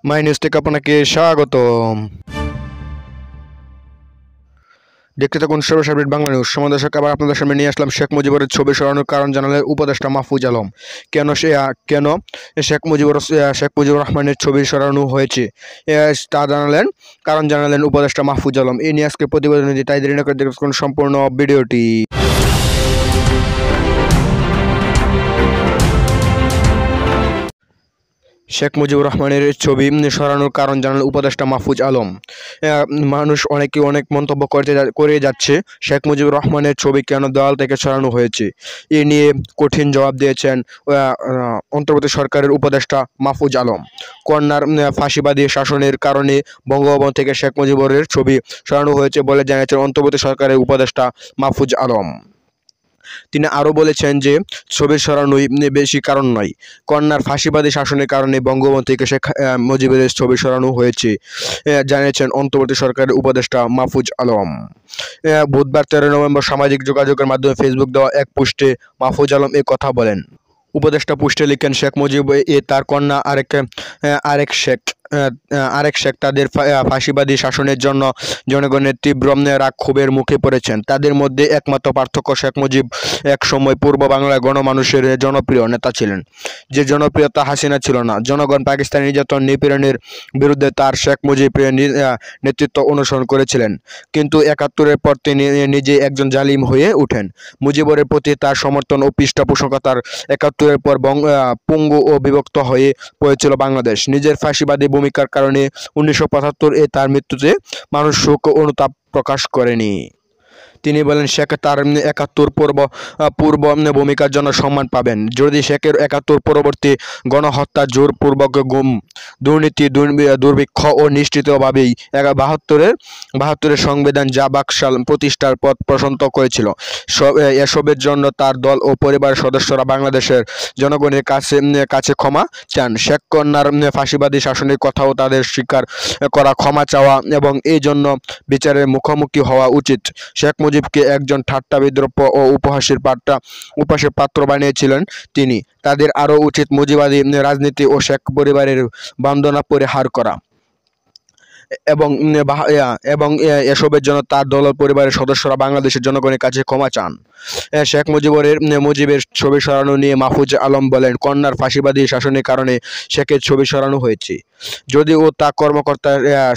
My news থেকে আপনাকে স্বাগতম। দেখতে থাকুন সর্বশেষ আপডেট বাংলা নিউজ। সময় দর্শক, আবার আপনাদের সামনে নিয়ে আসলাম শেখ মুজিবের ছবি সরানোর কারণ জানালেন উপদেষ্টা মাহফুজ আলম। কেন শেখ মুজিবুর রহমানের ছবি সরানো হয়েছে তা জানালেন উপদেষ্টা মাহফুজ আলম। এই নিয়ে আজকে প্রতিবেদন দিতে তাই দেরি না করে দেখুন সম্পূর্ণ ভিডিওটি। শেখ মুজিবুর রহমানের ছবি সরানোর কারণ জানালেন উপদেষ্টা মাহফুজ আলম। মানুষ অনেক মন্তব্য করে যাচ্ছে শেখ মুজিবুর রহমানের ছবি কেন দেওয়াল থেকে সরানো হয়েছে। এ নিয়ে কঠিন জবাব দিয়েছেন অন্তর্বর্তী সরকারের উপদেষ্টা মাহফুজ আলম। কন্যার ফাঁসিবাদী শাসনের কারণে বঙ্গভবন থেকে শেখ মুজিবুরের ছবি সরানো হয়েছে বলে জানিয়েছেন অন্তর্বর্তী সরকারের উপদেষ্টা মাহফুজ আলম। তিনি আরও বলেছেন যে ছবির সরানোই বেশি কারণ নয়, কন্যার ফাঁসিবাদী শাসনের কারণে বঙ্গবন্ধু থেকে শেখ মুজিবের ছবি সরানো হয়েছে জানিয়েছেন অন্তর্বর্তী সরকারের উপদেষ্টা মাহফুজ আলম। বুধবার 13 নভেম্বর সামাজিক যোগাযোগের মাধ্যমে ফেসবুক দেওয়া এক পোস্টে মাহফুজ আলম এ কথা বলেন। উপদেষ্টা পোস্টে লিখেন, শেখ মুজিব তার কন্যা আরেক শেখ তাদের ফাঁসিবাদী শাসনের জন্য জনগণের তীব্র রাগ ক্ষোভের মুখে পড়েছেন। তাদের মধ্যে একমাত্র পার্থক্য, শেখ মুজিব এক সময় পূর্ব বাংলায় গণমানুষের জনপ্রিয় নেতা ছিলেন, যে জনপ্রিয়তা হাসিনা ছিল না। জনগণ পাকিস্তানি নির্যাতন নিপীড়নের বিরুদ্ধে তার শেখ মুজিবের নেতৃত্ব অনুসরণ করেছিলেন, কিন্তু 71-এর পর তিনি নিজে একজন জালিম হয়ে ওঠেন। মুজিবুরের প্রতি তার সমর্থন ও পৃষ্ঠপোষকতার 71-এর পর পঙ্গু ও বিভক্ত হয়ে পড়েছিল বাংলাদেশ। নিজের ফাঁসিবাদী ভূমিকার কারণে 1975-এ তার মৃত্যুতে মানুষ শোক ও অনুতাপ প্রকাশ করেনি। তিনি বলেন, শেখ তার 71 পূর্ব ভূমিকার জন্য সম্মান পাবেন। যদি শেখের 71 পরবর্তী গণহত্যা, জোরপূর্বক গুম, দুর্নীতি, দুর্ভিক্ষ ও নিশ্চিতভাবেই 72-এর সংবিধান যা বাকশাল প্রতিষ্ঠার পথ প্রশস্ত করেছিল, এসবের জন্য তার দল ও পরিবারের সদস্যরা বাংলাদেশের জনগণের কাছে ক্ষমা চান। শেখ কন্যার ফাঁসিবাদী শাসনের কথাও তাদের স্বীকার করা, ক্ষমা চাওয়া এবং এই জন্য বিচারের মুখোমুখি হওয়া উচিত। শেখ মুজিবকে একজন ঠাট্টা, বিদ্রুপ ও উপহাসের পাত্র বানিয়েছিলেন তিনি। তাদের আরও উচিত মুজিবাদী রাজনীতি ও শেখ পরিবারের বন্দনা পরিহার করা এবং এসবের জন্য তার দল ও পরিবারের সদস্যরা বাংলাদেশের জনগণের কাছে ক্ষমা চান। শেখ মুজিবের ছবি সরানো নিয়ে মাহফুজ আলম বলেন, কন্যার ফাঁসিবাদী শাসনের কারণে শেখের ছবি সরানো হয়েছে। যদিও তা কর্মকর্তা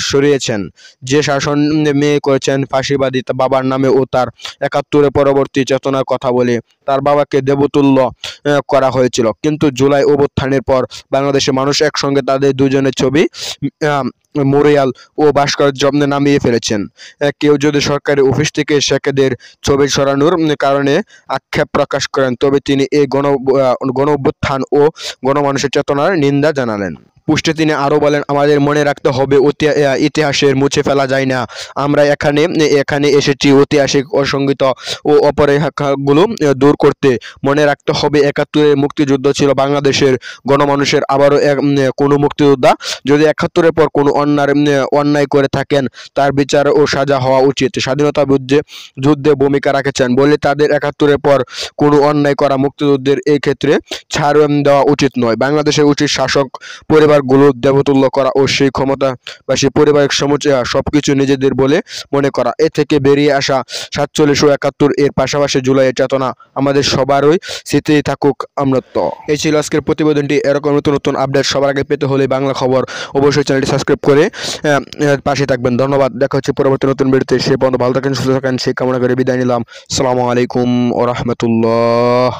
সরিয়েছেন, যে শাসন মেয়ে করেছেন ফাঁসিবাদী বাবার নামে ও তার 71-এর পরবর্তী চেতনার কথা বলে তার বাবাকে দেবতুল্য করা হয়েছিল। কিন্তু জুলাই অভ্যুত্থানের পর বাংলাদেশের মানুষ একসঙ্গে তাদের দুজনের ছবি মেমোরিয়াল ও ভাস্কর্য নামিয়ে ফেলেছেন। কেউ যদি সরকারি অফিস থেকে শেখদের ছবি সরানোর কারণে আক্ষেপ প্রকাশ করেন, তবে তিনি এই গণ অভ্যুত্থান ও গণমানুষের চেতনার নিন্দা জানালেন। পোস্টে তিনি আরও বলেন, আমাদের মনে রাখতে হবে ইতিহাসের মুছে ফেলা যায় না। আমরা এখানে এসেছি ঐতিহাসিক অসঙ্গত ও অপরেখাগুলো দূর করতে। মনে রাখতে হবে 71-এর মুক্তিযুদ্ধ ছিল বাংলাদেশের গণমানুষের আবারও কোনো মুক্তিযোদ্ধা যদি 71-এর পর কোনো অন্যায় করে থাকেন, তার বিচার ও সাজা হওয়া উচিত। স্বাধীনতা যুদ্ধে ভূমিকা রাখেছেন বলে তাদের 71-এর পর কোনো অন্যায় করা মুক্তিযুদ্ধের এই ক্ষেত্রে ছাড় দেওয়া উচিত নয়। বাংলাদেশের উচিত শাসক পরিবারগুলো দেবতুল্য করা ও সেই ক্ষমতাবাসী পারিবারিক সবকিছু নিজেদের বলে মনে করা। এ থেকে বেরিয়ে আসা 47 ও 71 এর পাশাপাশি জুলাইয়ের চেতনা আমাদের সবারই স্মৃতি থাকুক অমৃত। এই ছিল আজকের প্রতিবেদনটি। এরকম নতুন নতুন আপডেট সবার আগে পেতে হলে বাংলা খবর অবশ্যই চ্যানেলটি সাবস্ক্রাইব করে পাশে থাকবেন। ধন্যবাদ। দেখা হচ্ছে পরবর্তী নতুন ভিডিওতে। সে পর্যন্ত ভালো থাকেন, সুস্থ থাকেন, সেই কামনা করে বিদায় নিলাম। আসসালামু আলাইকুম ওয়া রাহমাতুল্লাহ।